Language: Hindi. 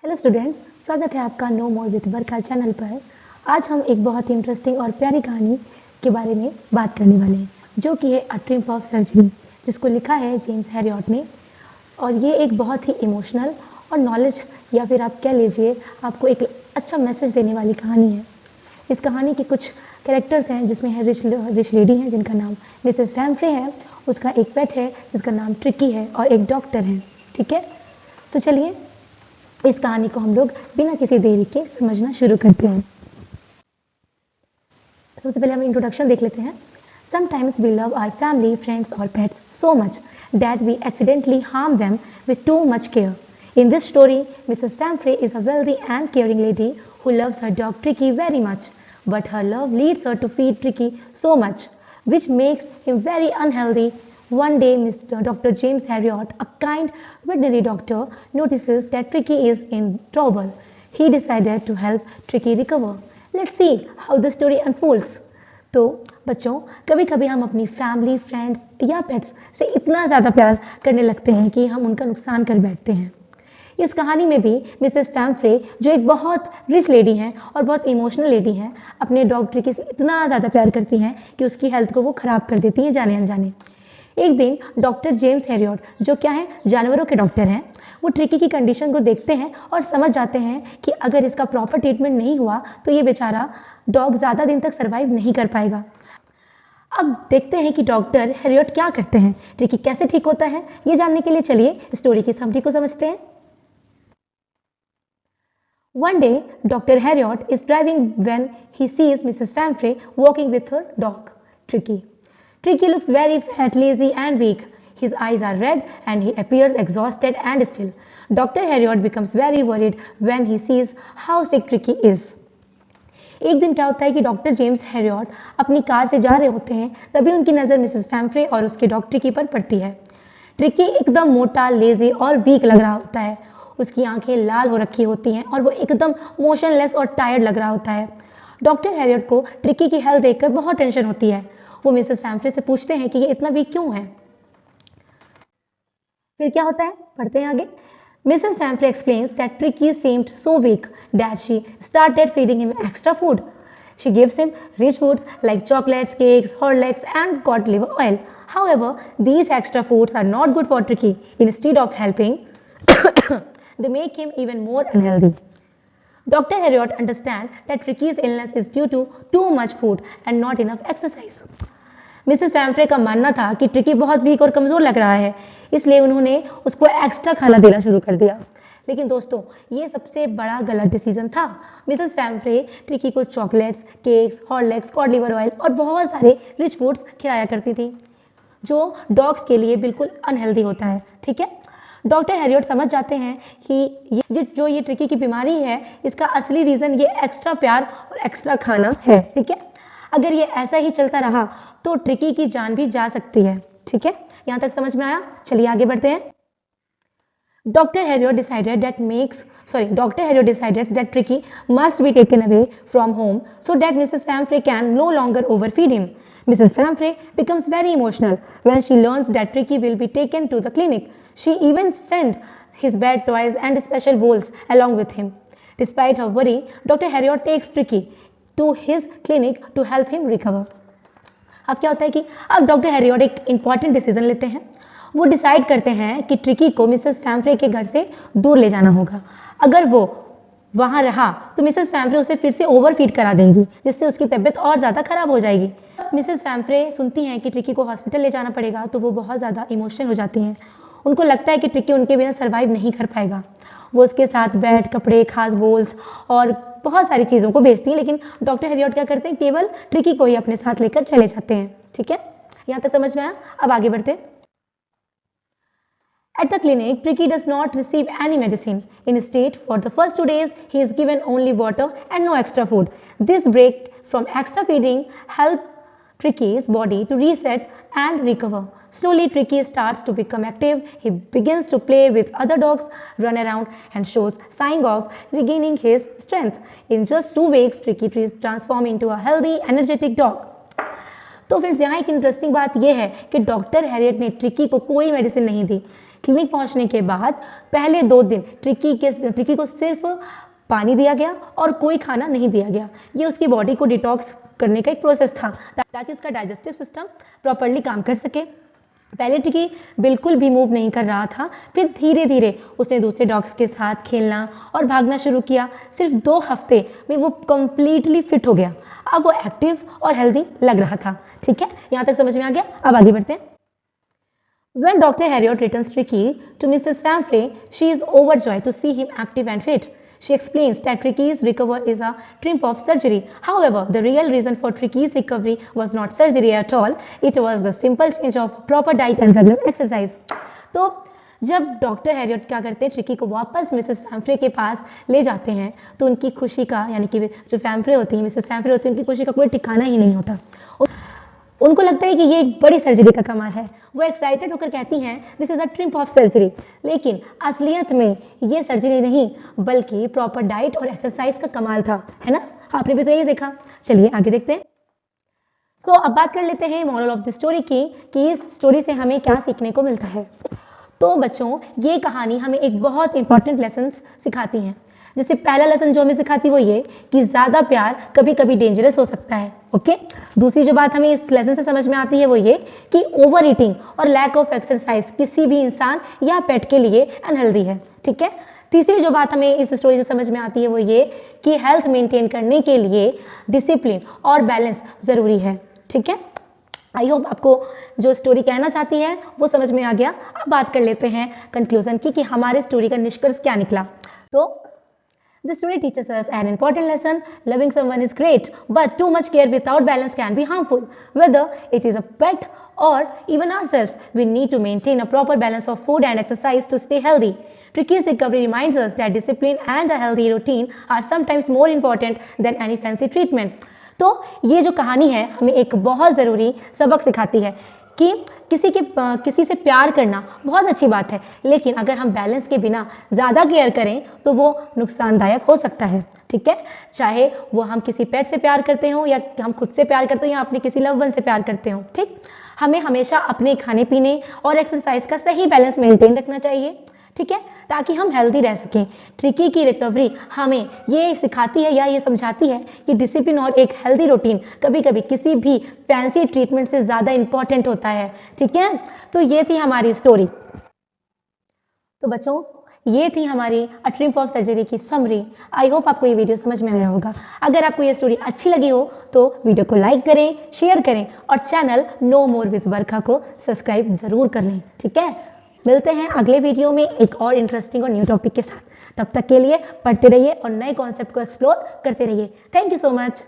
हेलो स्टूडेंट्स, स्वागत है आपका know more with Barkha channel पर। आज हम एक बहुत ही इंटरेस्टिंग और प्यारी कहानी के बारे में बात करने वाले हैं, जो कि है अ ट्रिम्प ऑफ सर्जरी, जिसको लिखा है जेम्स हैरियट ने। और ये एक बहुत ही इमोशनल और नॉलेज या फिर आप कह लीजिए आपको एक अच्छा मैसेज देने वाली कहानी है। इस कहानी के कुछ कैरेक्टर्स हैं, जिसमें है रिच लेडी हैं जिनका नाम मिसेस फैम्फ्रे है, उसका एक पेट है जिसका नाम ट्रिकी है, और एक डॉक्टर है। ठीक है, तो चलिए इस कहानी को हम लोग बिना किसी देरी के समझना शुरू करते हैं। सबसे पहले हम इंट्रोडक्शन देख लेते हैं। Sometimes we love our family, friends or pets so much that we accidentally harm them with too much care. In this story, Mrs. Famfrey is a wealthy and caring lady who loves her dog Tricky very much, but her love leads her to feed Tricky so much, which makes him very unhealthy. One day, Dr. James Harriot, a kind veterinary doctor, notices that Tricky is in trouble. He decided to help Tricky recover. Let's see how the story unfolds. तो बच्चों, कभी कभी हम अपनी फैमिली, फ्रेंड्स या पेट्स से इतना ज़्यादा प्यार करने लगते हैं कि हम उनका नुकसान कर बैठते हैं। इस कहानी में भी मिसेस फैम्फ्रे, जो एक बहुत रिच लेडी हैं और बहुत इमोशनल लेडी हैं, अपने डॉग ट्रिकी से इतना ज़्यादा प्यार करती हैं कि उसकी हेल्थ को वो ख़राब कर देती हैं जाने अनजाने। एक दिन डॉक्टर जेम्स हैरियट, जो क्या है जानवरों के डॉक्टर हैं, वो ट्रिकी की कंडीशन को देखते हैं और समझ जाते हैं कि अगर इसका प्रॉपर ट्रीटमेंट नहीं हुआ तो ये बेचारा डॉग ज़्यादा दिन तक सर्वाइव नहीं कर पाएगा। अब देखते हैं कि डॉक्टर हैरियट क्या करते हैं, ट्रिकी कैसे ठीक होता है। ये जानने के लिए चलिए स्टोरी की समरी को समझते हैं। One day, Dr. Harriot is driving when he sees Mrs. Famfrey walking with her dog, Tricky. Tricky looks very fat, lazy and weak. His eyes are red and he appears exhausted and still. Dr. Harriot becomes very worried when he sees how sick Tricky is. एक दिन क्या होता है कि डॉक्टर जेम्स हैरियट अपनी कार से जा रहे होते हैं, तभी उनकी नज़र मिसेस फैम्फ्रे और उसके डॉग ट्रिकी पर पड़ती है। ट्रिकी एकदम मोटा, लेजी और वीक लग रहा होता है। उसकी आंखें लाल हो रखी होती हैं और वो एकदम मोशनलेस और टायर्ड लग रहा होता है। डॉक्टर हैरियट को ट्रिकी की हेल्थ देखकर बहुत टेंशन होती है। वो मिसेस फैम्फ्रे से पूछते हैं कि ये इतना वीक क्यों है। फिर क्या होता है, पढ़ते हैं आगे। Mrs. Famfrey explains that Tricky seemed so weak that she started feeding him extra food. She gives him rich foods like chocolates, cakes, Horlicks, and cod liver oil. However, these extra foods are not good for Tricky. Instead of helping, they make him even more unhealthy. Dr. Harriot understands that Tricky's illness is due to too much food and not enough exercise. Mrs Pumphrey का मानना था कि ट्रिकी बहुत वीक और कमज़ोर लग रहा है, इसलिए उन्होंने उसको एक्स्ट्रा खाना देना शुरू कर दिया। लेकिन दोस्तों, ये सबसे बड़ा गलत डिसीजन था। मिसेस फैम्फ्रे ट्रिकी को chocolates, cakes, Horlicks, cod liver oil और बहुत सारे रिच फूड्स खिलाया करती थी, जो डॉग्स के लिए बिल्कुल अनहेल्दी होता है। ठीक है, डॉक्टर हैरियट समझ जाते हैं कि ये ट्रिकी की बीमारी है, इसका असली रीज़न ये एक्स्ट्रा प्यार और एक्स्ट्रा खाना है। ठीक है, अगर ये ऐसा ही चलता रहा तो ट्रिकी की जान भी जा सकती है। ठीक है, यहां तक समझ में आया? चलिए आगे बढ़ते हैं। Dr. Harriot decided that Tricky must be taken away from home so that Mrs. Famfrey can no longer overfeed him. Mrs. Famfrey becomes very emotional when she learns that Tricky will be taken to the clinic. She even sent his bed toys and special bowls along with him. Despite her worry, Dr. Harriot takes Tricky to his clinic to help him recover. अब क्या होता है कि अब डॉक्टर हैरियट एक इंपॉर्टेंट डिसीजन लेते हैं। वो डिसाइड करते हैं कि ट्रिकी को मिसेस फैम्फ्रे के घर से दूर ले जाना होगा। अगर वो वहां रहा तो मिसेस फैम्फ्रे उसे फिर से ओवरफीड करा देंगी, जिससे उसकी तबीयत और ज़्यादा खराब हो जाएगी। मिसेस फैम्फ्रे सुनती हैं कि ट्रिकी को हॉस्पिटल ले जाना पड़ेगा, तो वो बहुत ज़्यादा इमोशनल हो जाती हैं। उनको लगता है कि ट्रिकी उनके बिना सर्वाइव नहीं कर पाएगा। वो उसके साथ बेड, कपड़े, खास बोल्स और बहुत सारी चीज़ों को बेचती हैं, लेकिन डॉक्टर हैरियट क्या करते हैं, केवल ट्रिकी को ही अपने साथ लेकर चले जाते हैं। ठीक है, यहाँ तक समझ में आया? अब आगे बढ़ते हैं। At the clinic, Tricky does not receive any medicine. Instead, for the first 2 days, he is given only water and no extra food. This break from extra feeding helps Tricky's body to reset and recover. Slowly, Tricky starts to become active. He begins to play with other dogs, run around, and shows signs of regaining his strength. In just 2 weeks, Tricky transforms into a healthy, energetic dog. तो फ्रेंड्स, यहाँ एक इंटरेस्टिंग बात यह है कि डॉक्टर हैरियट ने ट्रिकी को कोई मेडिसिन नहीं दी, क्लिनिक पहुंचने के बाद पहले 2 दिन ट्रिकी को सिर्फ पानी दिया गया और कोई खाना नहीं दिया गया। ये उसकी बॉडी को डिटॉक्स करने का एक प्रोसेस था ताकि उसका डाइजेस्टिव सिस्टम प्रॉपरली काम कर सके। पहले ट्रिकी बिल्कुल भी मूव नहीं कर रहा था, फिर धीरे धीरे उसने दूसरे डॉग्स के साथ खेलना और भागना शुरू किया। सिर्फ 2 हफ्ते में वो कंप्लीटली फिट हो गया। अब वो एक्टिव और हेल्दी लग रहा था। ठीक है, यहाँ तक समझ में आ गया। अब आगे बढ़ते हैं। When Dr. Harriot returns Tricky to Mrs. Famfrey, she is overjoyed to see him active and fit. She explains that Tricky's recovery is a triumph of surgery. However, the real reason for Tricky's recovery was not surgery at all. It was the simple change of proper diet and regular exercise. तो जब डॉक्टर हैरियट क्या करते हैं, ट्रिकी को वापस मिसेस फैम्फ्रे के पास ले जाते हैं, तो उनकी खुशी का, यानी कि जो फैम्फ्रे होती है, मिसेस फैम्फ्रे होती है, उनकी खुशी का कोई ठिकाना ही नहीं होता। उनको लगता है कि ये एक बड़ी सर्जरी का कमाल है। वो एक्साइटेड होकर कहती हैं this is a triumph of surgery, लेकिन असलियत में ये सर्जरी नहीं बल्कि प्रॉपर डाइट और एक्सरसाइज का कमाल था, है ना। आपने भी तो यही देखा। चलिए आगे देखते हैं। सो अब बात कर लेते हैं मॉरल ऑफ द स्टोरी की, कि इस स्टोरी से हमें क्या सीखने को मिलता है। तो बच्चों, ये कहानी हमें एक बहुत इंपॉर्टेंट लेसन सिखाती है। जैसे पहला लेसन जो हमें सिखाती वो ये कि ज्यादा प्यार कभी कभी डेंजरस हो सकता है। ओके। दूसरी जो बात हमें इस लेसन से समझ में आती है वो ये कि ओवर ईटिंग और लैक ऑफ एक्सरसाइज किसी भी इंसान या पेट के लिए अनहेल्दी है। ठीक है। तीसरी जो बात हमें इस स्टोरी से समझ में आती है वो ये कि हेल्थ मेंटेन करने के लिए डिसिप्लिन और बैलेंस जरूरी है। ठीक है। आई होप आपको जो स्टोरी कहना चाहती है वो समझ में आ गया। अब बात कर लेते हैं कंक्लूजन की कि हमारे स्टोरी का निष्कर्ष क्या निकला। तो the story teaches us an important lesson. Loving someone is great, but too much care without balance can be harmful. Whether it is a pet or even ourselves, we need to maintain a proper balance of food and exercise to stay healthy. Tricky's recovery reminds us that discipline and a healthy routine are sometimes more important than any fancy treatment. तो ये जो कहानी है हमें एक बहुत ज़रूरी सबक सिखाती है कि किसी से प्यार करना बहुत अच्छी बात है, लेकिन अगर हम बैलेंस के बिना ज़्यादा केयर करें तो वो नुकसानदायक हो सकता है। ठीक है। चाहे वो हम किसी पेट से प्यार करते हो या हम खुद से प्यार करते हो या अपने किसी लव वन से प्यार करते हो। ठीक। हमें हमेशा अपने खाने पीने और एक्सरसाइज का सही बैलेंस मेंटेन रखना चाहिए। ठीक है, ताकि हम हेल्दी रह सकें। ट्रिकी की रिकवरी हमें ये सिखाती है या ये समझाती है कि डिसिप्लिन और एक हेल्दी रूटीन कभी कभी किसी भी फैंसी ट्रीटमेंट से ज़्यादा इंपॉर्टेंट होता है। ठीक है। तो ये थी हमारी स्टोरी। तो बच्चों, ये थी हमारी अ ट्रिम्प ऑफ सर्जरी की समरी। आई होप आपको ये वीडियो समझ में आया होगा। अगर आपको ये स्टोरी अच्छी लगी हो तो वीडियो को लाइक करें, शेयर करें और चैनल नो मोर विद बरखा को सब्सक्राइब जरूर कर लें। ठीक है। मिलते हैं अगले वीडियो में एक और इंटरेस्टिंग और न्यू टॉपिक के साथ। तब तक के लिए पढ़ते रहिए और नए कॉन्सेप्ट को एक्सप्लोर करते रहिए। Thank you so much.